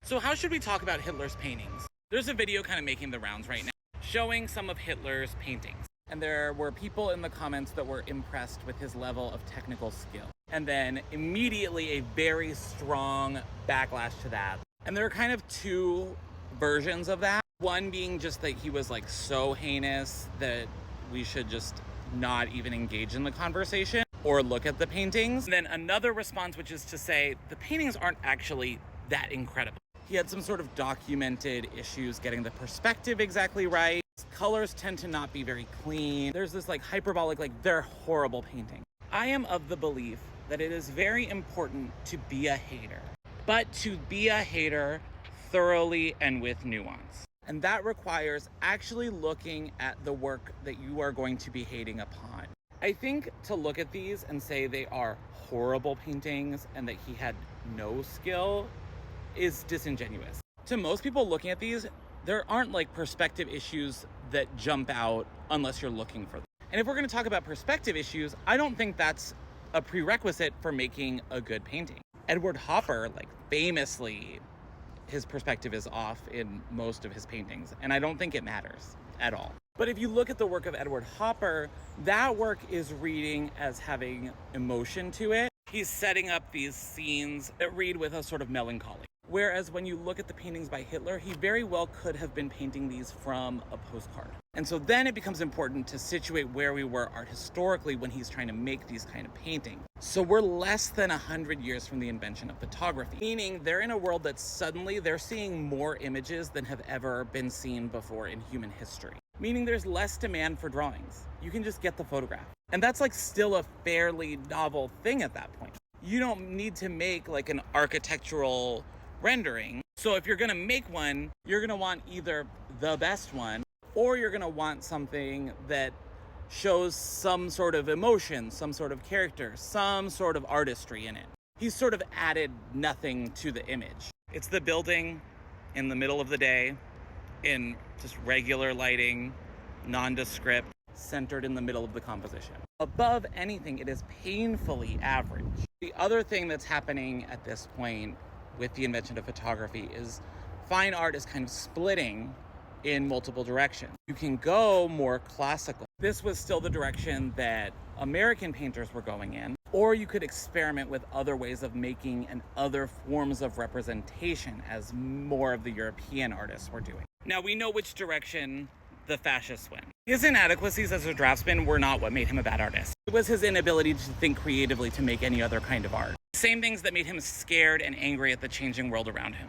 So how should we talk about Hitler's paintings? There's a video kind of making the rounds right now, showing some of Hitler's paintings. And there were people in the comments that were impressed with his level of technical skill. And then immediately a very strong backlash to that. And there are kind of two versions of that. One being just that he was like so heinous that we should just not even engage in the conversation or look at the paintings. And then another response, which is to say the paintings aren't actually that incredible. He had some sort of documented issues getting the perspective exactly right. Colors tend to not be very clean. There's this like hyperbolic, like they're horrible paintings. I am of the belief that it is very important to be a hater, but to be a hater thoroughly and with nuance. And that requires actually looking at the work that you are going to be hating upon. I think to look at these and say they are horrible paintings and that he had no skill is disingenuous. To most people looking at these, there aren't like perspective issues that jump out unless you're looking for them. And if we're going to talk about perspective issues, I don't think that's a prerequisite for making a good painting. Edward Hopper, like famously, his perspective is off in most of his paintings, and I don't think it matters at all. But if you look at the work of Edward Hopper, that work is reading as having emotion to it. He's setting up these scenes that read with a sort of melancholy. Whereas when you look at the paintings by Hitler, he very well could have been painting these from a postcard. And so then it becomes important to situate where we were art historically when he's trying to make these kind of paintings. So we're less than 100 years from the invention of photography, meaning they're in a world that suddenly they're seeing more images than have ever been seen before in human history. Meaning there's less demand for drawings. You can just get the photograph. And that's like still a fairly novel thing at that point. You don't need to make like an architectural rendering. So if you're gonna make one, you're gonna want either the best one or you're gonna want something that shows some sort of emotion, some sort of character, some sort of artistry in it. He's sort of added nothing to the image. It's the building in the middle of the day in just regular lighting, nondescript, centered in the middle of the composition. Above anything, it is painfully average. The other thing that's happening at this point with the invention of photography is fine art is kind of splitting in multiple directions. You can go more classical. This was still the direction that American painters were going in, or you could experiment with other ways of making and other forms of representation as more of the European artists were doing. Now we know which direction the fascists went. His inadequacies as a draftsman were not what made him a bad artist. It was his inability to think creatively to make any other kind of art. Same things that made him scared and angry at the changing world around him.